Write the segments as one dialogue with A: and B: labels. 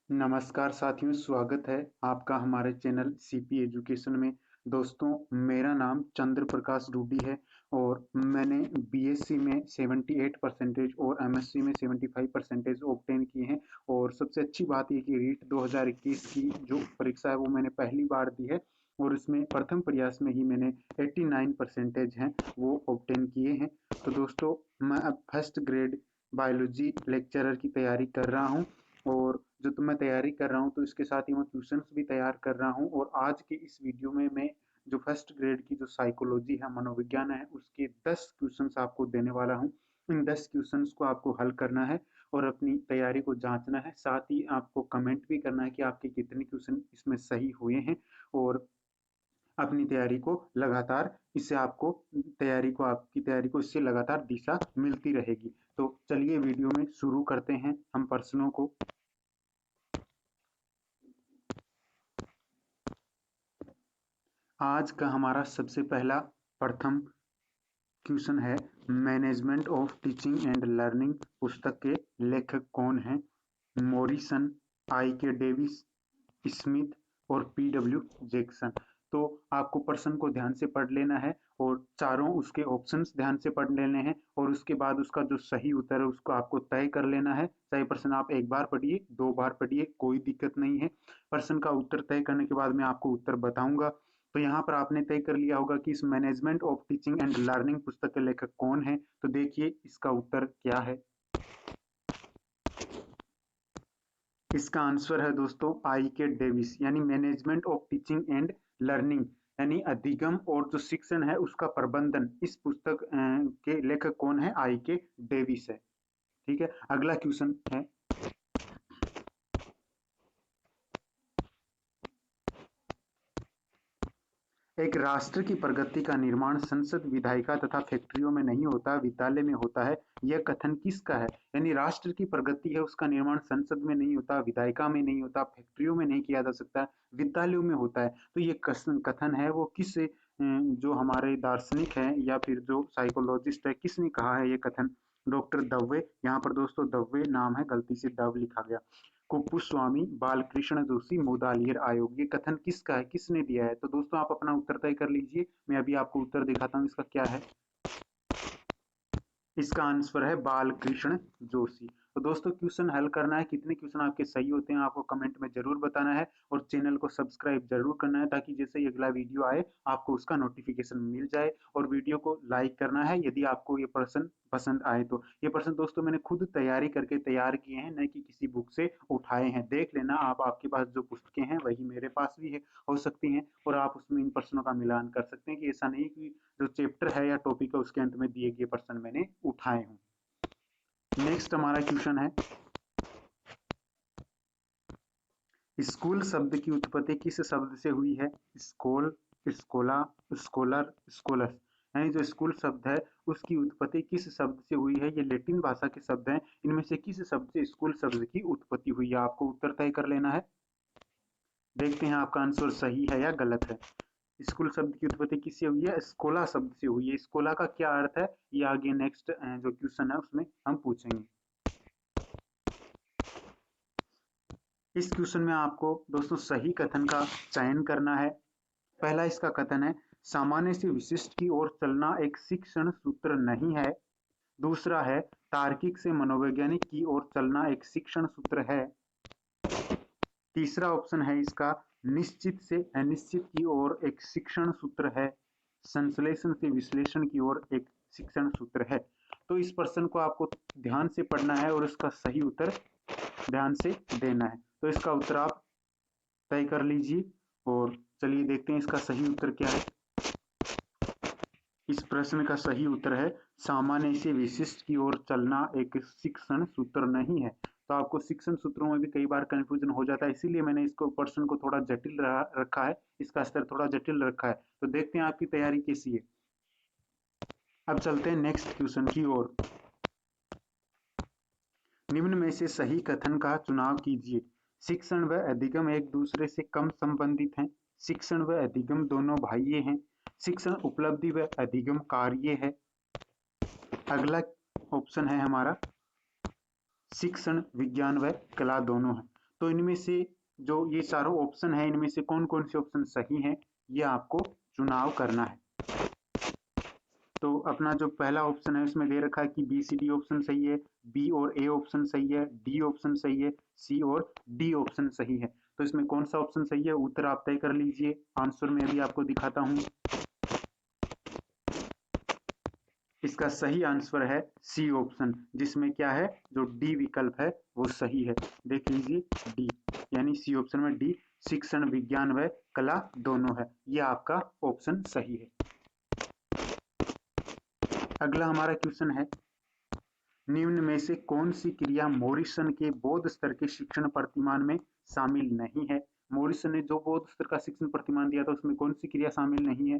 A: नमस्कार साथियों, स्वागत है आपका हमारे चैनल सीपी एजुकेशन में। दोस्तों, मेरा नाम चंद्र प्रकाश रूडी है और मैंने बीएससी में 78 परसेंटेज और एमएससी में 75 परसेंटेज ऑब्टेन किए हैं। और सबसे अच्छी बात यह कि रीट 2021 की जो परीक्षा है वो मैंने पहली बार दी है और इसमें प्रथम प्रयास में ही मैंने 89 परसेंटेज हैं वो ऑब्टेन किए हैं। तो दोस्तों, मैं अब फर्स्ट ग्रेड बायोलॉजी लेक्चरर की तैयारी कर रहा हूँ और जो मैं तैयारी कर रहा हूँ तो इसके साथ ही मैं ट्यूशंस भी तैयार कर रहा हूँ। और आज के इस वीडियो में मैं जो फर्स्ट ग्रेड की जो साइकोलॉजी है, मनोविज्ञान है, उसके 10 क्वेश्चंस आपको देने वाला हूँ। इन 10 क्वेश्चंस को आपको हल करना है और अपनी तैयारी को जांचना है। साथ ही आपको कमेंट भी करना है कि आपके कितने क्वेश्चन इसमें सही हुए हैं और अपनी तैयारी को लगातार इससे आपको आपकी तैयारी को इससे लगातार दिशा मिलती रहेगी। तो चलिए वीडियो में शुरू करते हैं हम प्रश्नों को। आज का हमारा सबसे पहला प्रथम क्वेश्चन है, management of teaching and learning पुस्तक के लेखक कौन हैं? मॉरिसन, आई के डेविस, स्मिथ और पी डब्ल्यू जैक्सन। तो आपको प्रश्न को ध्यान से पढ़ लेना है और चारों उसके ऑप्शंस ध्यान से पढ़ लेने हैं और उसके बाद उसका जो सही उत्तर है उसको आपको तय कर लेना है। चाहे प्रश्न आप एक बार पढ़िए, दो बार पढ़िए, कोई दिक्कत नहीं है। प्रश्न का उत्तर तय करने के बाद मैं आपको उत्तर बताऊंगा। तो यहाँ पर आपने तय कर लिया होगा कि इस management of teaching and learning पुस्तक के लेखक कौन है। तो देखिए इसका उत्तर क्या है। इसका आंसर है दोस्तों आई के डेविस, यानी management of teaching and learning, यानी अधिगम और जो शिक्षण है उसका प्रबंधन। इस पुस्तक के लेखक कौन है? आई के डेविस है। ठीक है, अगला क्वेश्चन है, एक राष्ट्र की प्रगति का निर्माण संसद, विधायिका तथा फैक्ट्रियों में नहीं होता, विद्यालय में होता है। यह कथन किसका है? यानी राष्ट्र की प्रगति है उसका निर्माण संसद में नहीं होता, विधायिका में नहीं होता, फैक्ट्रियों में नहीं किया जा सकता, विद्यालयों में होता है। तो ये कथन है वो किस जो हमारे दार्शनिक हैं या फिर जो साइकोलॉजिस्ट है, किसने कहा है ये कथन? डॉक्टर दवे। यहाँ पर दोस्तों दवे नाम है, गलती से दव लिखा गया। कुप्पुस्वामी, बालकृष्ण जोशी, मोदालियर आयोग। ये कथन किसका है, किसने दिया है? तो दोस्तों आप अपना उत्तर तय कर लीजिए। मैं अभी आपको उत्तर दिखाता हूँ इसका क्या है। इसका आंसर है बालकृष्ण जोशी। तो दोस्तों क्वेश्चन हल करना है, कितने क्वेश्चन आपके सही होते हैं आपको कमेंट में जरूर बताना है और चैनल को सब्सक्राइब जरूर करना है ताकि जैसे ही अगला वीडियो आए आपको उसका नोटिफिकेशन मिल जाए। और वीडियो को लाइक करना है यदि आपको ये प्रश्न पसंद आए तो। ये प्रश्न दोस्तों मैंने खुद तैयारी करके तैयार किए हैं, न कि किसी बुक से उठाए हैं। देख लेना आप, आपके पास जो पुस्तकें हैं वही मेरे पास भी है, हो सकती हैं, और आप उसमें इन प्रश्नों का मिलान कर सकते हैं कि ऐसा नहीं कि जो चैप्टर है या टॉपिक है उसके अंत में दिए गए प्रश्न मैंने उठाए हूँ। नेक्स्ट हमारा क्वेश्चन है, स्कूल शब्द की उत्पत्ति किस शब्द से हुई है? School, स्कोला, scholar, स्कॉलस। यानी जो स्कूल शब्द है उसकी उत्पत्ति किस शब्द से हुई है? ये लैटिन भाषा के शब्द हैं, इनमें से किस शब्द से स्कूल शब्द की उत्पत्ति हुई है? आपको उत्तर तय कर लेना है। देखते हैं आपका आंसर सही है या गलत है। स्कूल शब्द की उत्पत्ति किससे हुई है? स्कोला शब्द से हुई है। स्कोला का क्या अर्थ है ये आगे नेक्स्ट जो क्वेश्चन है उसमें हम पूछेंगे। इस क्वेश्चन में आपको दोस्तों सही कथन का चयन करना है। पहला इसका कथन है, सामान्य से विशिष्ट की ओर चलना एक शिक्षण सूत्र नहीं है। दूसरा है, तार्किक से मनोवैज्ञानिक की ओर चलना एक शिक्षण सूत्र है। तीसरा ऑप्शन है इसका, निश्चित से अनिश्चित की ओर एक शिक्षण सूत्र है। संश्लेषण से विश्लेषण की ओर एक शिक्षण सूत्र है। तो इस प्रश्न को आपको ध्यान से पढ़ना है और इसका सही उत्तर ध्यान से देना है। तो इसका उत्तर आप तय कर लीजिए और चलिए देखते हैं इसका सही उत्तर क्या है। इस प्रश्न का सही उत्तर है, सामान्य से विशिष्ट की ओर चलना एक शिक्षण सूत्र नहीं है। तो आपको शिक्षण सूत्रों में भी कई बार कंफ्यूजन हो जाता है, इसीलिए मैंने इसको प्रश्न को थोड़ा जटिल रखा है, इसका स्तर थोड़ा जटिल रखा है। तो देखते हैं आपकी तैयारी कैसी है। अब चलते हैं नेक्स्ट क्वेश्चन की ओर। निम्न में से सही कथन का चुनाव कीजिए। शिक्षण व अधिगम एक दूसरे से कम संबंधित हैं। शिक्षण व अधिगम दोनों बाह्य हैं। शिक्षण उपलब्धि व अधिगम कार्य है। अगला ऑप्शन है हमारा, शिक्षण विज्ञान व कला दोनों है। तो इनमें से जो ये चारों ऑप्शन है, इनमें से कौन कौन से ऑप्शन सही हैं, ये आपको चुनाव करना है। तो अपना जो पहला ऑप्शन है उसमें दे रखा है कि बी सी डी ऑप्शन सही है, बी और ए ऑप्शन सही है, डी ऑप्शन सही है, सी और डी ऑप्शन सही है। तो इसमें कौन सा ऑप्शन सही है, उत्तर आप तय कर लीजिए। आंसर में अभी आपको दिखाता हूं। इसका सही आंसर है सी ऑप्शन, जिसमें क्या है, जो डी विकल्प है वो सही है। देख लीजिए डी, यानी सी ऑप्शन में डी, शिक्षण विज्ञान व कला दोनों है, यह आपका ऑप्शन सही है। अगला हमारा क्वेश्चन है, निम्न में से कौन सी क्रिया मॉरिसन के बौद्ध स्तर के शिक्षण प्रतिमान में शामिल नहीं है। मॉरिसन ने जो बौद्ध स्तर का शिक्षण प्रतिमान दिया था उसमें कौन सी क्रिया शामिल नहीं है।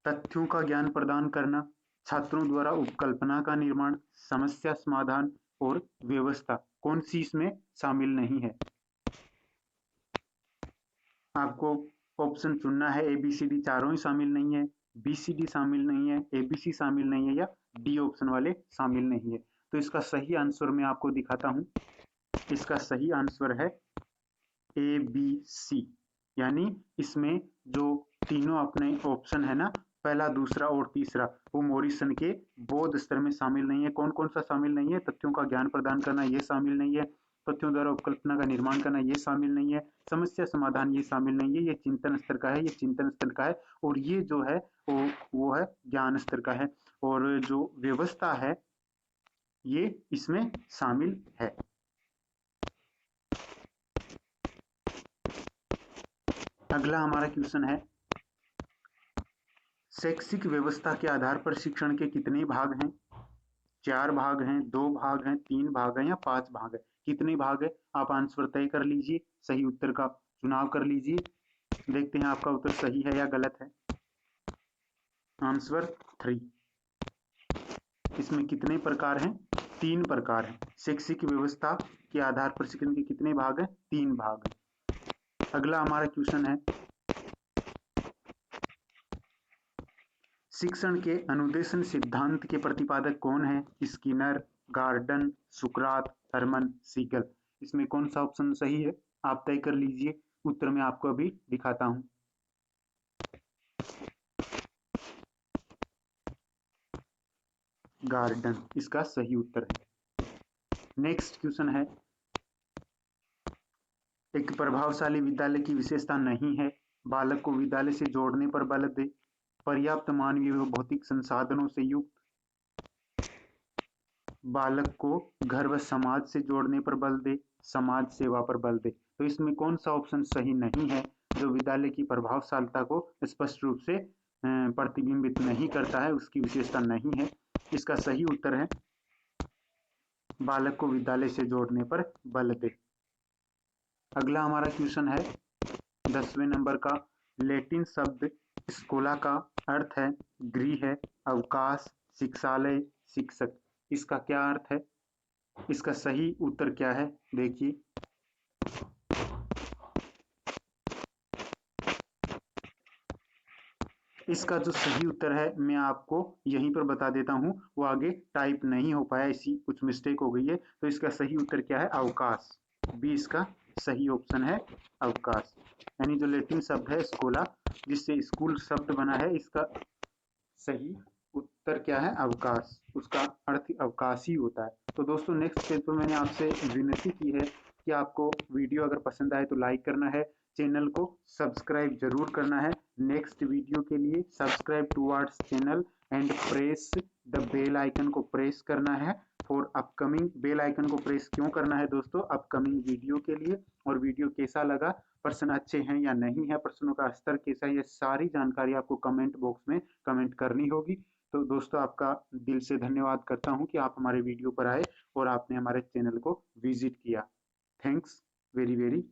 A: तथ्यों का ज्ञान प्रदान करना, छात्रों द्वारा उपकल्पना का निर्माण, समस्या समाधान और व्यवस्था, कौन सी इसमें शामिल नहीं है। आपको ऑप्शन चुनना है, ए बी सी डी चारों ही शामिल नहीं है, बी सी डी शामिल नहीं है, ए बी सी शामिल नहीं है, या डी ऑप्शन वाले शामिल नहीं है। तो इसका सही आंसर मैं आपको दिखाता हूं। इसका सही आंसर है ए बी सी, यानी इसमें जो तीनों अपने ऑप्शन है ना, पहला दूसरा और तीसरा, वो मॉरिसन के बौद्ध स्तर में शामिल नहीं है। कौन कौन सा शामिल नहीं है, तथ्यों का ज्ञान प्रदान करना ये शामिल नहीं है, तथ्यों द्वारा उपकल्पना का निर्माण करना ये शामिल नहीं है, समस्या समाधान ये शामिल नहीं है, ये चिंतन स्तर का है, ये चिंतन स्तर का है, और ये जो है वो है ज्ञान स्तर का है, और जो व्यवस्था है ये इसमें शामिल है। अगला हमारा क्वेश्चन है, शैक्षिक व्यवस्था के आधार पर शिक्षण के कितने भाग हैं। 4 भाग हैं, 2 भाग हैं, 3 भाग हैं, या 5 भाग है। कितने भाग है, आप आंसर तय कर लीजिए, सही उत्तर का चुनाव कर लीजिए। देखते हैं आपका उत्तर सही है या गलत है। आंसर 3। इसमें कितने प्रकार हैं, 3 प्रकार हैं। शैक्षिक व्यवस्था के आधार पर शिक्षण के कितने भाग हैं, 3 भाग हैं। अगला हमारा क्वेश्चन है, शिक्षण के अनुदेशन सिद्धांत के प्रतिपादक कौन है। स्किनर, गार्डन, सुकरात, हरमन, सीगल। इसमें कौन सा ऑप्शन सही है, आप तय कर लीजिए। उत्तर मैं आपको अभी दिखाता हूं। गार्डन इसका सही उत्तर है। नेक्स्ट क्वेश्चन है, एक प्रभावशाली विद्यालय की विशेषता नहीं है, बालक को विद्यालय से जोड़ने पर बल दे, पर्याप्त मानवीय व भौतिक संसाधनों से युक्त, बालक को घर व समाज से जोड़ने पर बल दे, समाज सेवा पर बल दे। तो इसमें कौन सा ऑप्शन सही नहीं है, जो विद्यालय की प्रभावशीलता को स्पष्ट रूप से प्रतिबिंबित नहीं करता है, उसकी विशेषता नहीं है। इसका सही उत्तर है बालक को विद्यालय से जोड़ने पर बल दे। अगला हमारा क्वेश्चन है 10वें नंबर का, लैटिन शब्द स्कोला का अर्थ है गृह है, अवकाश, शिक्षालय, शिक्षक। इसका क्या अर्थ है, इसका सही उत्तर क्या है, देखिए। इसका जो सही उत्तर है मैं आपको यहीं पर बता देता हूं, वो आगे टाइप नहीं हो पाया, इसी कुछ मिस्टेक हो गई है। तो इसका सही उत्तर क्या है, अवकाश। बी इसका सही ऑप्शन है, अवकाश। यानी जो लैटिन शब्द है स्कोला, जिससे स्कूल शब्द बना है, इसका सही उत्तर क्या है, अवकाश। उसका अर्थ अवकाश ही होता है। तो दोस्तों नेक्स्ट पेज पर मैंने आपसे विनती की है कि आपको वीडियो अगर पसंद आए तो लाइक करना है, चैनल को सब्सक्राइब जरूर करना है। नेक्स्ट वीडियो के लिए subscribe towards channel and press the bell icon को प्रेस करना है फॉर अपकमिंग। बेल आइकन को प्रेस क्यों करना है दोस्तों, अपकमिंग वीडियो के लिए। और वीडियो कैसा लगा, प्रश्न अच्छे हैं या नहीं है, प्रश्नों का स्तर कैसा है, ये सारी जानकारी आपको कमेंट बॉक्स में कमेंट करनी होगी। तो दोस्तों आपका दिल से धन्यवाद करता हूं कि आप हमारे वीडियो पर आए और आपने हमारे चैनल को विजिट किया। Thanks very very